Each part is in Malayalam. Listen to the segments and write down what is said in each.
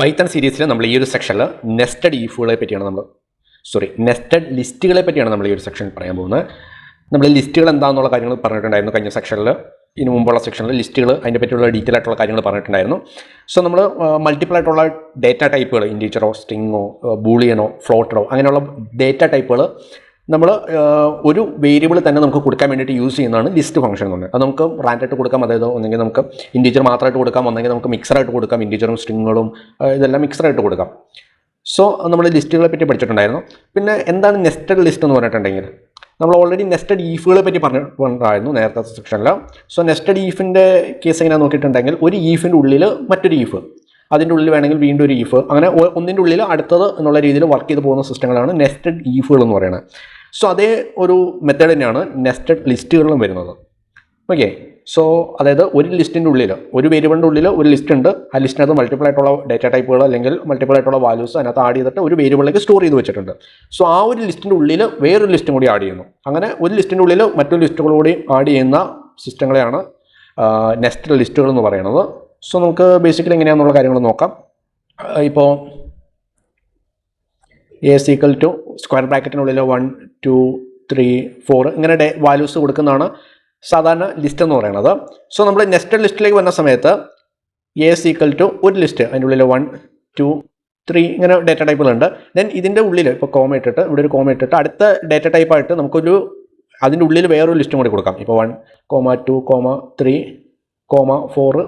പൈത്തൺ സീരീസിൽ നമ്മൾ ഈ ഒരു സെക്ഷനിൽ നെസ്റ്റഡ് ഈഫുകളെ പറ്റിയാണ് നെസ്റ്റഡ് ലിസ്റ്റുകളെ പറ്റിയാണ് നമ്മൾ ഈ ഒരു സെക്ഷനിൽ പറയാൻ പോകുന്നത്. നമ്മൾ ലിസ്റ്റുകൾ എന്താണെന്നുള്ള കാര്യങ്ങൾ പറഞ്ഞിട്ടുണ്ടായിരുന്നു കഴിഞ്ഞ സെക്ഷനിൽ. ഇതിന് മുമ്പുള്ള സെക്ഷനിൽ ലിസ്റ്റുകൾ അതിനെ പറ്റിയുള്ള ഡീറ്റെയിൽ ആയിട്ടുള്ള കാര്യങ്ങൾ പറഞ്ഞിട്ടുണ്ടായിരുന്നു. സോ നമ്മൾ മൾട്ടിപ്പിൾ ആയിട്ടുള്ള ഡേറ്റ ടൈപ്പുകൾ, ഇൻറ്റീജറോ സ്ട്രിങ്ങോ ബൂളിയനോ ഫ്ലോട്ടറോ അങ്ങനെയുള്ള ഡേറ്റ ടൈപ്പുകൾ നമ്മൾ ഒരു വേരിയബിൾ തന്നെ നമുക്ക് കൊടുക്കാൻ വേണ്ടിയിട്ട് യൂസ് ചെയ്യുന്നതാണ് ലിസ്റ്റ് ഫംഗ്ഷൻ എന്ന് പറയുന്നത്. അത് നമുക്ക് റാൻഡായിട്ട് കൊടുക്കാം, അതായത് ഒന്നെങ്കിൽ നമുക്ക് ഇൻറ്റീജർ മാത്രമായിട്ട് കൊടുക്കാം, ഒന്നെങ്കിൽ നമുക്ക് മിക്സറായിട്ട് കൊടുക്കാം, ഇൻറ്റീജറും സ്ട്രിങ്ങുകളും ഇതെല്ലാം മിക്സറായിട്ട് കൊടുക്കാം. സോ നമ്മൾ ലിസ്റ്റുകളെ പറ്റി പഠിച്ചിട്ടുണ്ടായിരുന്നു. പിന്നെ എന്താണ് നെസ്റ്റഡ് ലിസ്റ്റ് എന്ന് പറഞ്ഞിട്ടുണ്ടെങ്കിൽ നമ്മൾ ഓൾറെഡി നെസ്റ്റഡ് ഈഫുകളെ പറ്റി പറഞ്ഞിട്ടുണ്ടായിരുന്നു നേരത്തെ സെക്ഷനിൽ. സോ നെസ്റ്റഡ് ഈഫിൻ്റെ കേസ് എങ്ങനെയാണെന്ന് നോക്കിയിട്ടുണ്ടെങ്കിൽ ഒരു ഈഫിൻ്റെ ഉള്ളിൽ മറ്റൊരു ഈഫ്, അതിൻ്റെ ഉള്ളിൽ വേണമെങ്കിൽ വീണ്ടും ഒരു ഈഫ്, അങ്ങനെ ഒന്നിൻ്റെ ഉള്ളിൽ അടുത്തത് എന്നുള്ള രീതിയിൽ വർക്ക് ചെയ്ത് പോകുന്ന സിസ്റ്റങ്ങളാണ് നെസ്റ്റഡ് ഈഫുകൾ എന്ന് പറയുന്നത്. സോ അതേ ഒരു മെത്തേഡ് തന്നെയാണ് നെസ്റ്റഡ് ലിസ്റ്റുകളിലും വരുന്നത്. ഓക്കെ, സോ അതായത് ഒരു ലിസ്റ്റിൻ്റെ ഉള്ളിൽ, ഒരു വേരിയബിളിൻ്റെ ഉള്ളിൽ ഒരു ലിസ്റ്റ് ഉണ്ട്. ആ ലിസ്റ്റിനകത്ത് മൾട്ടിപ്പിൾ ആയിട്ടുള്ള ഡേറ്റ ടൈപ്പുകൾ അല്ലെങ്കിൽ മൾട്ടിപ്പിൾ ആയിട്ടുള്ള വാല്യൂസ് അതിനകത്ത് ആഡ് ചെയ്തിട്ട് ഒരു വേരിയബിളിലേക്ക് സ്റ്റോർ ചെയ്ത് വെച്ചിട്ടുണ്ട്. സോ ആ ഒരു ലിസ്റ്റിൻ്റെ ഉള്ളിൽ വേറൊരു ലിസ്റ്റും കൂടി ആഡ് ചെയ്യുന്നു. അങ്ങനെ ഒരു ലിസ്റ്റിൻ്റെ ഉള്ളിൽ മറ്റൊരു ലിസ്റ്റുകൾ കൂടി ആഡ് ചെയ്യുന്ന സിസ്റ്റങ്ങളെയാണ് നെസ്റ്റഡ് ലിസ്റ്റുകൾ എന്ന് പറയുന്നത്. സോ നമുക്ക് ബേസിക്കലി എങ്ങനെയാണെന്നുള്ള കാര്യങ്ങൾ നോക്കാം. ഇപ്പോൾ എ ഈക്വൽ ടു സ്ക്വയർ ബ്രാക്കറ്റിനുള്ളിൽ 1 2 3 4 ഇങ്ങനെ വാല്യൂസ് കൊടുക്കുന്നതാണ് സാധാരണ ലിസ്റ്റ് എന്ന് പറയുന്നത്. സോ നമ്മൾ നെസ്റ്റഡ് ലിസ്റ്റിലേക്ക് വരുന്ന സമയത്ത് എ ഈക്വൽ ടു ഒരു ലിസ്റ്റ്, അതിൻ്റെ ഉള്ളിൽ 1 2 3 ഇങ്ങനെ ഡേറ്റ ടൈപ്പുകളുണ്ട്. ദെൻ ഇതിൻ്റെ ഉള്ളിൽ ഇപ്പോൾ കോമ ഇട്ടിട്ട് ഇവിടെ ഒരു കോമ ഇട്ടിട്ട് അടുത്ത ഡേറ്റ ടൈപ്പായിട്ട് നമുക്കൊരു അതിൻ്റെ ഉള്ളിൽ വേറൊരു ലിസ്റ്റും കൂടി കൊടുക്കാം. ഇപ്പോൾ 1 2 3 4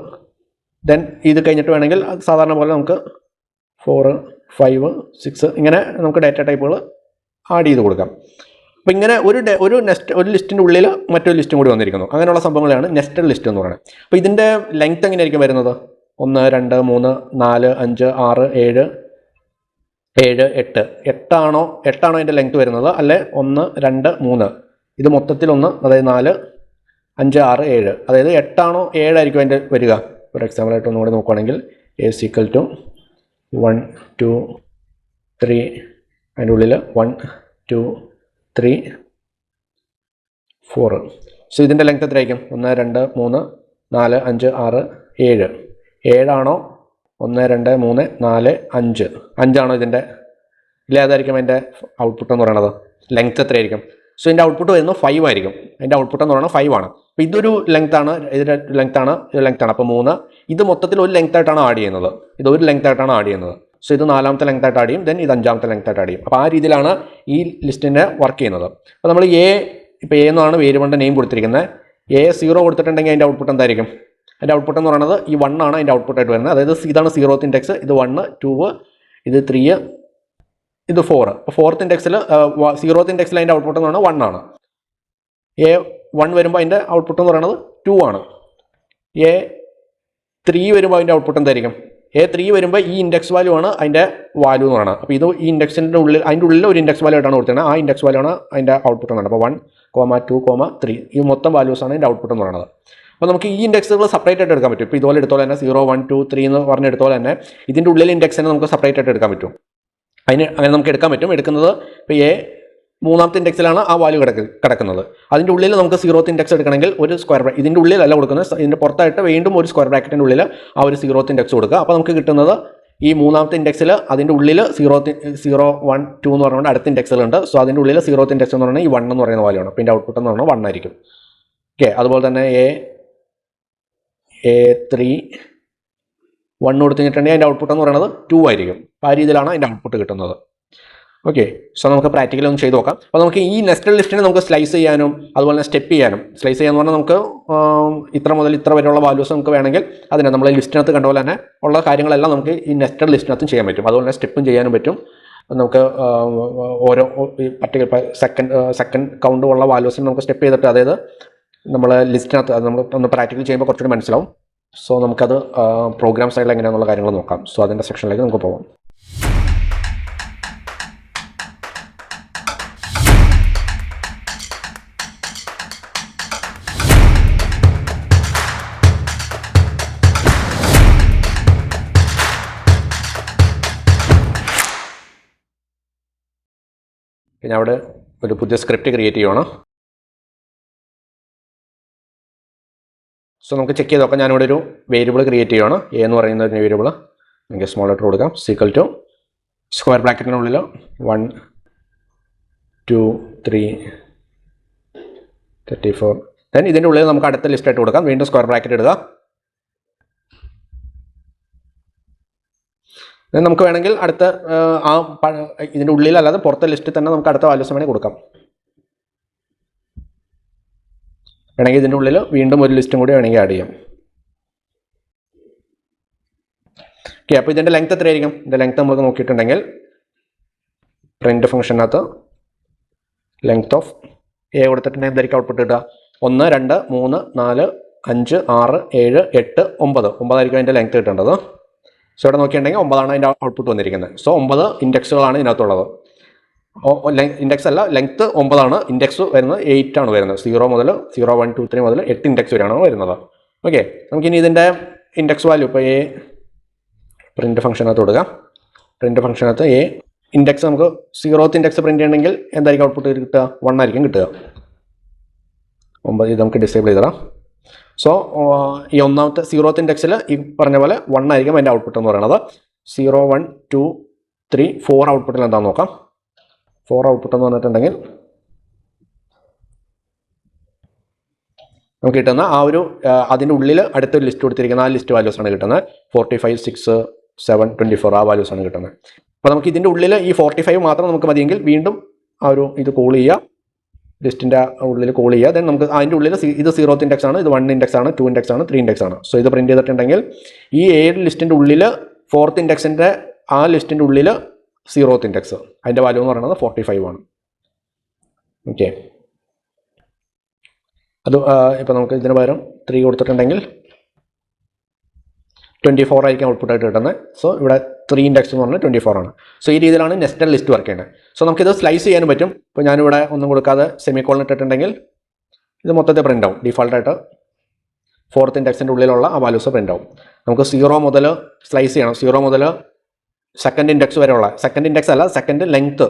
ദെൻ ഇത് കഴിഞ്ഞിട്ട് വേണമെങ്കിൽ സാധാരണ പോലെ നമുക്ക് 4 5 6 ഇങ്ങനെ നമുക്ക് ഡേറ്റ ടൈപ്പുകൾ ആഡ് ചെയ്ത് കൊടുക്കാം. അപ്പോൾ ഇങ്ങനെ ഒരു ലിസ്റ്റിൻ്റെ ഉള്ളിൽ മറ്റൊരു ലിസ്റ്റും കൂടി വന്നിരിക്കുന്നു. അങ്ങനെയുള്ള സംഭവങ്ങളാണ് നെസ്റ്റഡ് ലിസ്റ്റ് എന്ന് പറയുന്നത്. അപ്പോൾ ഇതിൻ്റെ ലെങ്ത് എങ്ങനെയായിരിക്കും വരുന്നത്? 1 2 3 4 5 6 7 8 8ആണോ അതിൻ്റെ ലെങ്ത് വരുന്നത്? അല്ലെ 1 2 3 ഇത് മൊത്തത്തിൽ 1, അതായത് 4 5 6 7, അതായത് 8ആണോ 7 ആയിരിക്കും അതിൻ്റെ വരിക? ഒരു എക്സാമ്പിളായിട്ട് ഒന്നുകൂടി നോക്കുകയാണെങ്കിൽ എ ഈക്വൽ ടു 1 2 3 അതിൻ്റെ ഉള്ളിൽ 1 2 3 4. സോ ഇതിൻ്റെ ലെങ്ത് എത്രയായിരിക്കും? 1 2 3 4 5 6 7 7ആണോ? 1 2 3 4 5 5ആണോ ഇതിൻ്റെ? ഇല്ല, അതായിരിക്കും അതിൻ്റെ ഔട്ട്പുട്ട് എന്ന് പറയുന്നത്. ലെങ്ത് എത്രയായിരിക്കും? സോ ഇതിൻ്റെ ഔട്ട്പുട്ട് വരുന്നത് 5 ആയിരിക്കും. അതിൻ്റെ ഔട്ട്പുട്ട് എന്ന് പറയുന്നത് 5 ആണ്. അപ്പോൾ ഇതൊരു ലെങ്ത്താണ്, ഇതിൻ്റെ ലെങ്ത്താണ്, ഇത് ലെങ്ത്താണ്. അപ്പോൾ 3 ഇത് മൊത്തത്തിൽ ഒരു ലെങ്ത് ആയിട്ടാണ് ആഡ് ചെയ്യുന്നത്. ഇതൊരു ലെങ്ത് ആയിട്ടാണ് ആഡ് ചെയ്യുന്നത്. സോ ഇത് 4ാമത്തെ ലെങ്ത് ആയിട്ട് ആഡ് ചെയ്യും, ദെൻ ഇത് 5ാമത്തെ ലെങ്ത് ആയിട്ട് ആഡ് ചെയ്യും. അപ്പോൾ ആ രീതിയിലാണ് ഈ ലിസ്റ്റിൻ്റെ വർക്ക് ചെയ്യുന്നത്. അപ്പോൾ നമ്മൾ ഇപ്പോൾ എ എന്നാണ് വേരിയബിളിൻ്റെ നെയിം കൊടുത്തിരിക്കുന്നത്. എ 0 കൊടുത്തിട്ടുണ്ടെങ്കിൽ അതിൻ്റെ ഔട്ട്പുട്ട് എന്തായിരിക്കും? അതിൻ്റെ ഔട്ട്പുട്ട് എന്ന് പറയുന്നത് ഈ 1 ആണ് അതിൻ്റെ ഔട്ട്പുട്ടായിട്ട് വരുന്നത്. അതായത് ഇതാണ് 0th ഇൻഡെക്സ്, ഇത് 1 2 ഇത് 3 ഇത് 4. അപ്പോൾ 4th ഇൻഡെക്സിൽ 0th ഇൻഡെക്സിൽ അതിൻ്റെ ഔട്ട്പുട്ട് എന്ന് പറയുന്നത് 1 ആണ്. എ 1 വരുമ്പോൾ അതിൻ്റെ ഔട്ട്പുട്ട് എന്ന് പറയുന്നത് 2 ആണ്. എ 3 വരുമ്പോൾ അതിൻ്റെ ഔട്ട്പുട്ട് എന്തായിരിക്കും? എ 3 വരുമ്പോൾ ഈ ഇൻഡെക്സ് വാല്യൂ ആണ് അതിൻ്റെ വാല്യൂ എന്ന് പറയുന്നത്. അപ്പോൾ ഇത് ഈ ഇൻഡെക്സിൻ്റെ ഉള്ളിൽ അതിൻ്റെ ഉള്ളിൽ ഒരു ഇൻഡെക്സ് വാല്യൂ ആയിട്ടാണ് കൊടുത്തിരുന്നത്. ആ ഇൻഡെക്സ് വാല്യൂ ആണ് അതിൻ്റെ ഔട്ട്പുട്ട് എന്ന് പറയുന്നത്. അപ്പോൾ 1 2 3 ഈ മൊത്തം വാല്യൂസാണ് അതിൻ്റെ ഔട്ട്പുട്ട് എന്ന് പറയുന്നത്. അപ്പോൾ നമുക്ക് ഈ ഇൻഡെക്സുകൾ സെപ്പറേറ്റ് ആയിട്ട് എടുക്കാൻ പറ്റും. ഇപ്പോൾ ഇതുപോലെ എടുത്തോളം തന്നെ 0 1 2 3 എന്ന് പറഞ്ഞെടുത്തോളം തന്നെ ഇതിൻ്റെ ഉള്ളിൽ ഇൻഡെക്സിനെ നമുക്ക് സെപ്പറേറ്റ് ആയിട്ട് എടുക്കാൻ പറ്റും. അങ്ങനെ നമുക്ക് എടുക്കാൻ പറ്റും. എടുക്കുന്നത് ഇപ്പോൾ എ 3ാമത്തെ ഇൻഡെക്സിലാണ് ആ വാല്യൂ കിടക്കുന്നത്. അതിൻ്റെ ഉള്ളിൽ നമുക്ക് 0th ഇൻഡെക്സ് എടുക്കണമെങ്കിൽ ഒരു സ്ക്വയർ ബ്രാക്കറ്റ്, ഇതിൻ്റെ ഉള്ളിലല്ല കൊടുക്കുന്നത്, ഇതിൻ്റെ പുറത്തായിട്ട് വീണ്ടും ഒരു സ്ക്വയർ ബ്രാക്കറ്റിൻ്റെ ഉള്ളിൽ ആ ഒരു 0th ഇൻഡെക്സ് കൊടുക്കുക. അപ്പോൾ നമുക്ക് കിട്ടുന്നത് ഈ 3ാമത്തെ ഇൻഡെക്സിൽ അതിൻ്റെ ഉള്ളിൽ 0 1 2 എന്ന് പറഞ്ഞുകൊണ്ട് അടുത്ത ഇൻഡെക്സുകളുണ്ട്. സോ അതിൻ്റെ ഉള്ളിൽ 0th ഇൻഡെക്സ് എന്ന് പറഞ്ഞാൽ ഈ 1 എന്ന് പറയുന്ന വാല്യൂ ആണ്. അപ്പോൾ ഇതിൻ്റെ ഔട്ട്പുട്ട് എന്ന് പറഞ്ഞാൽ 1 ആയിരിക്കും. ഓക്കെ, അതുപോലെ തന്നെ എ 3 1 കൊടുത്തിട്ടുണ്ടെങ്കിൽ അതിൻ്റെ ഔട്ട്പുട്ട് എന്ന് പറയുന്നത് 2 ആയിരിക്കും. അപ്പോൾ ആ രീതിയിലാണ് അതിൻ്റെ ഔട്ട്പുട്ട് കിട്ടുന്നത്. ഓക്കെ, സോ നമുക്ക് പ്രാക്ടിക്കലി ഒന്ന് ചെയ്ത് നോക്കാം. അപ്പോൾ നമുക്ക് ഈ നെസ്റ്റഡ് ലിസ്റ്റിനെ നമുക്ക് സ്ലൈസ് ചെയ്യാനും അതുപോലെ തന്നെ സ്റ്റെപ്പ് ചെയ്യാനും. സ്ലൈസ് ചെയ്യാന്ന് പറഞ്ഞാൽ നമുക്ക് ഇത്ര മുതൽ ഇത്ര വരെയുള്ള വാല്യൂസ് നമുക്ക് വേണമെങ്കിൽ അതിനെ നമ്മൾ ലിസ്റ്റിനകത്ത് കണ്ട പോലെ തന്നെ ഉള്ള കാര്യങ്ങളെല്ലാം നമുക്ക് ഈ നെസ്റ്റഡ് ലിസ്റ്റിനകത്തും ചെയ്യാൻ പറ്റും. അതുപോലെ തന്നെ സ്റ്റെപ്പും ചെയ്യാനും പറ്റും. നമുക്ക് ഓരോ പർട്ടിക്കുലർ സെക്കൻഡ് കൗണ്ട് ഉള്ള വാല്യൂസിന് നമുക്ക് സ്റ്റെപ്പ് ചെയ്തിട്ട്, അതായത് നമ്മൾ ലിസ്റ്റിനകത്ത് അത് നമ്മൾ ഒന്ന് പ്രാക്ടിക്കൽ ചെയ്യുമ്പോൾ കുറച്ചുകൂടി മനസ്സിലാവും. സോ നമുക്കത് പ്രോഗ്രാം സൈഡിൽ എങ്ങനെയാണെന്നുള്ള കാര്യങ്ങൾ നോക്കാം. സോ അതിൻ്റെ സെക്ഷനിലേക്ക് നമുക്ക് പോകാം. ഞാൻ അവിടെ ഒരു പുതിയ സ്ക്രിപ്റ്റ് ക്രിയേറ്റ് ചെയ്യുവാണ്. സോ നമുക്ക് ചെക്ക് ചെയ്ത് നോക്കാം. ഞാനിവിടെ ഒരു വേരിയബിൾ ക്രിയേറ്റ് ചെയ്യുവാണ്. എ എന്ന് പറയുന്ന ഒരു വേരിയബിൾ. എനിക്ക് സ്മോൾ ലെറ്റർ കൊടുക്കാം. സീക്വൽ ടു സ്ക്വയർ ബ്രാക്കറ്റിനുള്ളിൽ 1 2 3 34. ദെൻ ഇതിൻ്റെ ഉള്ളിൽ നമുക്ക് അടുത്ത ലിസ്റ്റ് ആയിട്ട് കൊടുക്കാം. വീണ്ടും സ്ക്വയർ ബ്രാക്കറ്റ് ഇടുക. ദെൻ നമുക്ക് വേണമെങ്കിൽ അടുത്ത ഇതിൻ്റെ ഉള്ളിലല്ലാതെ പുറത്തെ ലിസ്റ്റിൽ തന്നെ നമുക്ക് അടുത്ത വാല്യൂസ് വേണമെങ്കിൽ കൊടുക്കാം. വേണമെങ്കിൽ ഇതിൻ്റെ ഉള്ളിൽ വീണ്ടും ഒരു ലിസ്റ്റും കൂടി വേണമെങ്കിൽ ആഡ് ചെയ്യാം. ഓക്കെ, അപ്പോൾ ഇതിൻ്റെ ലെങ്ത് എത്രയായിരിക്കും? ഇതിൻ്റെ ലെങ്ത് നമുക്ക് നോക്കിയിട്ടുണ്ടെങ്കിൽ പ്രിൻറ്റ് ഫംഗ്ഷനകത്ത് ലെങ്ത് ഓഫ് എ കൊടുത്തിട്ടുണ്ടെങ്കിൽ എന്തായിരിക്കും ഔട്ട്പുട്ട് കിട്ടുക? 1 2 3 4 5 6 7 8 9 9 അതിൻ്റെ ലെങ്ത് കിട്ടേണ്ടത്. സോ ഇവിടെ നോക്കിയിട്ടുണ്ടെങ്കിൽ 9 അതിൻ്റെ ഔട്ട്പുട്ട് വന്നിരിക്കുന്നത്. സോ 9 ഇൻഡെക്സുകളാണ് ഇതിനകത്തുള്ളത്. ഇൻഡെക്സ് അല്ല, ലെങ്ത് 9 ഇൻഡെക്സ് വരുന്നത് 8 ആണ് വരുന്നത്. 0 മുതൽ 0 1 2 3 മുതൽ 8 ഇൻഡെക്സ് വരെയാണ് വരുന്നത്. ഓക്കെ, നമുക്കിനി ഇതിൻ്റെ ഇൻഡെക്സ് വാല്യൂ ഇപ്പോൾ എ പ്രിൻറ്റ് ഫംഗ്ഷനകത്ത് കൊടുക്കാം. പ്രിൻറ്റ് ഫംഗ്ഷനകത്ത് എ ഇൻഡെക്സ് നമുക്ക് 0th ഇൻഡെക്സ് പ്രിൻറ്റ് ചെയ്യണമെങ്കിൽ എന്തായിരിക്കും ഔട്ട്പുട്ട് കിട്ടുക? 1 ആയിരിക്കും കിട്ടുക. 9 ഇത് നമുക്ക് ഡിസേബിൾ ചെയ്തിടാം. സോ ഈ ഒന്നാമത്തെ 0th ഇൻഡെക്സിൽ ഈ പറഞ്ഞ പോലെ 1 ആയിരിക്കും അതിൻ്റെ ഔട്ട്പുട്ട് എന്ന് പറയുന്നത്. 0 1 2 3 4 ഔട്ട്പുട്ടിൽ എന്താണെന്ന് നോക്കാം. 4 ഔട്ട്പുട്ട് എന്ന് പറഞ്ഞിട്ടുണ്ടെങ്കിൽ നമുക്ക് കിട്ടുന്ന ആ ഒരു അതിൻ്റെ ഉള്ളിൽ അടുത്തൊരു ലിസ്റ്റ് കൊടുത്തിരിക്കുന്ന ആ ലിസ്റ്റ് വാല്യൂസാണ് കിട്ടുന്നത്. 45 6 7 24 ആ വാല്യൂസാണ് കിട്ടുന്നത്. അപ്പോൾ നമുക്ക് ഇതിൻ്റെ ഉള്ളിൽ ഈ 45 മാത്രം നമുക്ക് മതിയെങ്കിൽ വീണ്ടും ആ ഒരു ഇത് കോൾ ചെയ്യുക, ലിസ്റ്റിൻ്റെ ഉള്ളിൽ കോൾ ചെയ്യുക. ദെൻ നമുക്ക് അതിൻ്റെ ഉള്ളിൽ ഇത് 0th ഇൻഡെക്സ് ആണ്, ഇത് 1 ഇൻഡെക്സ് ആണ്, 2 ഇൻഡെക്സ് ആണ്, 3 ഇൻഡെക്സ് ആണ്. സോ ഇത് പ്രിൻറ്റ് ചെയ്തിട്ടുണ്ടെങ്കിൽ ഈ 7 ലിസ്റ്റിൻ്റെ ഉള്ളിൽ 4th ഇൻഡെക്സിൻ്റെ ആ ലിസ്റ്റിൻ്റെ ഉള്ളിൽ 0th ഇൻഡെക്സ് അതിൻ്റെ വാല്യൂ എന്ന് പറയുന്നത് 45 ആണ്. ഓക്കെ, അത് ഇപ്പോൾ നമുക്ക് ഇതിന് പകരം 3 കൊടുത്തിട്ടുണ്ടെങ്കിൽ 24 ആയിരിക്കും ഔട്ട്പുട്ടായിട്ട് കിട്ടുന്നത്. സോ ഇവിടെ 3 ഇൻഡെക്സ് എന്ന് പറഞ്ഞാൽ 24 ആണ്. സോ ഈ രീതിയിലാണ് നെസ്റ്റഡ് ലിസ്റ്റ് വർക്ക് ചെയ്യുന്നത്. സോ നമുക്കിത് സ്ലൈസ് ചെയ്യാനും പറ്റും. ഇപ്പോൾ ഞാനിവിടെ ഒന്നും കൊടുക്കാതെ സെമിക്കോളൻ ഇട്ടിട്ടുണ്ടെങ്കിൽ ഇത് മൊത്തത്തിൽ പ്രിൻ്റ് ആവും. ഡിഫോൾട്ടായിട്ട് 4th ഇൻഡെക്സിൻ്റെ ഉള്ളിലുള്ള ആ വാല്യൂസ് പ്രിൻ്റ് ആവും. നമുക്ക് 0 മുതൽ സ്ലൈസ് ചെയ്യണം. 0 മുതൽ 2nd ഇൻഡെക്സ് വരെയുള്ള 2nd ഇൻഡെക്സ് അല്ല, 2nd ലെങ്ത്ത്.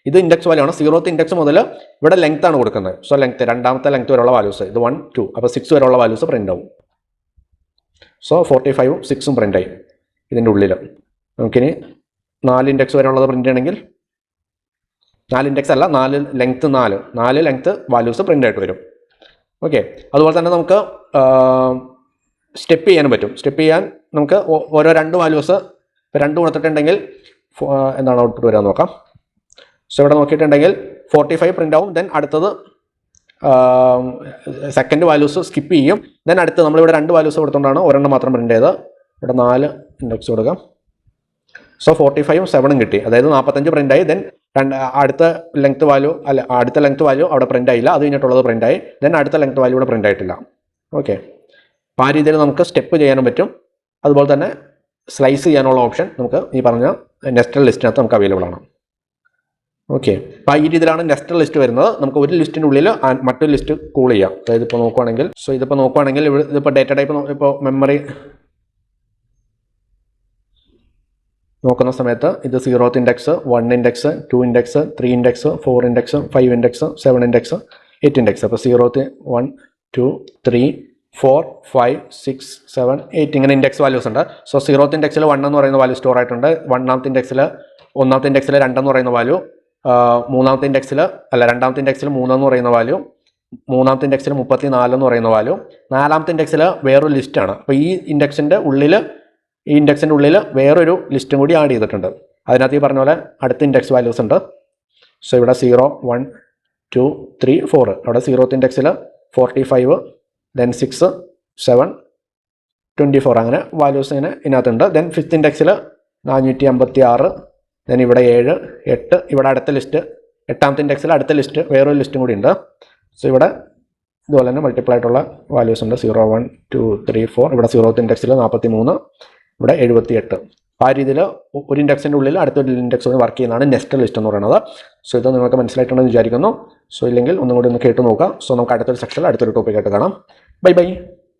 ഇത് ഇൻഡെക്സ് വാല്യൂ ആണ്. 0th ഇൻഡെക്സ് മുതൽ ഇവിടെ ലെങ്ത് ആണ് കൊടുക്കുന്നത്. സോ ലെങ്ത് രണ്ടാമത്തെ ലെങ്ത് വരെയുള്ള വാല്യൂസ് ഇത് 1 2 അപ്പോൾ 6 വരെയുള്ള വാല്യൂസ് പ്രിൻ്റ് ആവും. സോ 45 6 പ്രിൻ്റ് ആയി ഇതിൻ്റെ ഉള്ളിൽ. നമുക്കിനി 4 ഇൻഡെക്സ് വരെയുള്ളത് പ്രിൻ്റ് ചെയ്യണമെങ്കിൽ 4 ഇൻഡെക്സ് അല്ല, 4 ലെങ്ത്ത് വാല്യൂസ് പ്രിൻ്റ് ആയിട്ട് വരും. ഓക്കെ, അതുപോലെ തന്നെ നമുക്ക് സ്റ്റെപ്പ് ചെയ്യാനും പറ്റും. സ്റ്റെപ്പ് ചെയ്യാൻ നമുക്ക് ഓരോ 2 വാല്യൂസ് ഇപ്പോൾ 2 കൊടുത്തിട്ടുണ്ടെങ്കിൽ എന്താണ് ഔട്ട്പുട്ട് വരാൻ നോക്കാം. സോ ഇവിടെ നോക്കിയിട്ടുണ്ടെങ്കിൽ 45 പ്രിൻ്റ് ആവും. ദെൻ അടുത്തത് 2nd വാല്യൂസ് സ്കിപ്പ് ചെയ്യും. ദെൻ അടുത്ത് നമ്മളിവിടെ 2 വാല്യൂസ് കൊടുത്തുകൊണ്ടാണ് ഒരെണ്ണം മാത്രം പ്രിൻ്റ് ചെയ്ത് ഇവിടെ 4 ഇൻഡെക്സ് കൊടുക്കാം. സോ 45 7 കിട്ടി, അതായത് 45 പ്രിൻ്റ് ആയി. ദെൻ അടുത്ത ലെങ്ത് വാല്യൂ അവിടെ പ്രിൻ്റ് ആയില്ല, അത് കഴിഞ്ഞിട്ടുള്ളത് പ്രിൻ്റ് ആയി. ദെൻ അടുത്ത ലെങ്ത് വാല്യൂ ഇവിടെ പ്രിൻ്റ് ആയിട്ടില്ല. ഓക്കെ, അപ്പോൾ ആ രീതിയിൽ നമുക്ക് സ്റ്റെപ്പ് ചെയ്യാനും പറ്റും. അതുപോലെ തന്നെ സ്ലൈസ് ചെയ്യാനുള്ള ഓപ്ഷൻ നമുക്ക് ഈ പറഞ്ഞ നെസ്റ്റഡ് ലിസ്റ്റിനകത്ത് നമുക്ക് അവൈലബിൾ ആണ്. ഓക്കെ, അപ്പോൾ ഈ രീതിയിലാണ് നെസ്റ്റഡ് ലിസ്റ്റ് വരുന്നത്. നമുക്ക് ഒരു ലിസ്റ്റിൻ്റെ ഉള്ളിൽ മറ്റൊരു ലിസ്റ്റ് കോൾ ചെയ്യാം. അതായത് ഇപ്പോൾ നോക്കുവാണെങ്കിൽ ഇതിപ്പോൾ ഡേറ്റ ടൈപ്പ് ഇപ്പോൾ മെമ്മറി നോക്കുന്ന സമയത്ത് ഇത് 0th index 1 index 2 index 3 index 4 index 5 index 7 index 8 index. അപ്പോൾ 0th 1 2 3 4 5 6 7 8 ഇങ്ങനെ ഇൻഡെക്സ് വാല്യൂസ് ഉണ്ട്. സോ 0th ഇൻഡെക്സിൽ 1 എന്ന് പറയുന്ന വാല്യൂ സ്റ്റോർ ആയിട്ടുണ്ട്. 1ാമത്തെ ഇൻഡെക്സിൽ 2 എന്ന് പറയുന്ന വാല്യൂ, 3ാമത്തെ ഇൻഡെക്സിൽ 3 എന്ന് പറയുന്ന വാല്യൂ, 3ാമത്തെ ഇൻഡെക്സിൽ 34 എന്ന് പറയുന്ന വാല്യൂ, 4ാമത്തെ ഇൻഡെക്സിൽ വേറൊരു ലിസ്റ്റാണ്. അപ്പോൾ ഈ ഇൻഡെക്സിൻ്റെ ഉള്ളിൽ വേറൊരു ലിസ്റ്റും കൂടി ആഡ് ചെയ്തിട്ടുണ്ട്. അതിനകത്ത് ഈ പറഞ്ഞ പോലെ അടുത്ത ഇൻഡെക്സ് വാല്യൂസ് ഉണ്ട്. സോ ഇവിടെ 0 1 2 3 4 അവിടെ 0th ഇൻഡെക്സിൽ 45 ദെൻ 6 7 24 അങ്ങനെ വാല്യൂസ് ഇങ്ങനെ ഇതിനകത്തുണ്ട്. ദെൻ 5th ഇൻഡെക്സിൽ 456, ദെൻ ഇവിടെ 7 8 ഇവിടെ അടുത്ത ലിസ്റ്റ്, 8ാമത്തെ ഇൻഡെക്സിൽ അടുത്ത ലിസ്റ്റ് വേറൊരു ലിസ്റ്റും കൂടി ഉണ്ട്. സോ ഇവിടെ ഇതുപോലെ തന്നെ മൾട്ടിപ്പിൾ ആയിട്ടുള്ള വാല്യൂസ് ഉണ്ട്. 0 1 2 3 4 ഇവിടെ 0th ഇൻഡെക്സിൽ 43, ഇവിടെ 78. ആ രീതിയിൽ ഒരു ഇൻഡെക്സിൻ്റെ ഉള്ളിൽ അടുത്തൊരു ഇൻഡെക്സ് വർക്ക് ചെയ്യുന്നതാണ് നെസ്റ്റഡ് ലിസ്റ്റ് എന്ന് പറയുന്നത്. സോ ഇത് നിങ്ങൾക്ക് മനസ്സിലായിട്ടുണ്ടെന്ന് വിചാരിക്കുന്നു. സോ ഇല്ലെങ്കിൽ ഒന്നും കൂടി ഒന്ന് കേട്ട് നോക്കുക. സോ നമുക്ക് അടുത്തൊരു സെക്ഷനിൽ അടുത്തൊരു ടോപ്പിക്കായിട്ട് കാണാം. Bye bye.